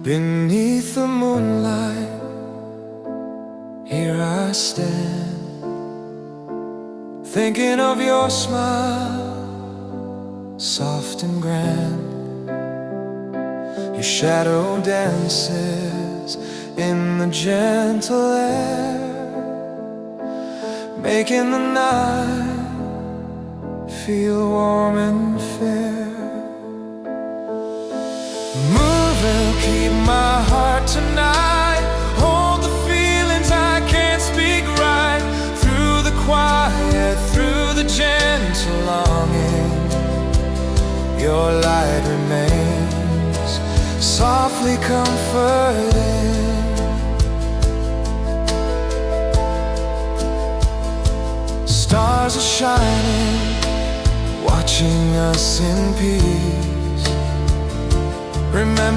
Beneath the moonlight, here I stand, thinking of your smile, soft and grand. Your shadow dances in the gentle air, making the night feel warm and fair. Moon will keep my heart tonight, hold the feelings I can't speak right. Through the quiet, through the gentle longing, your light remains softly comforting. Stars are shining, watching us in peace. Remember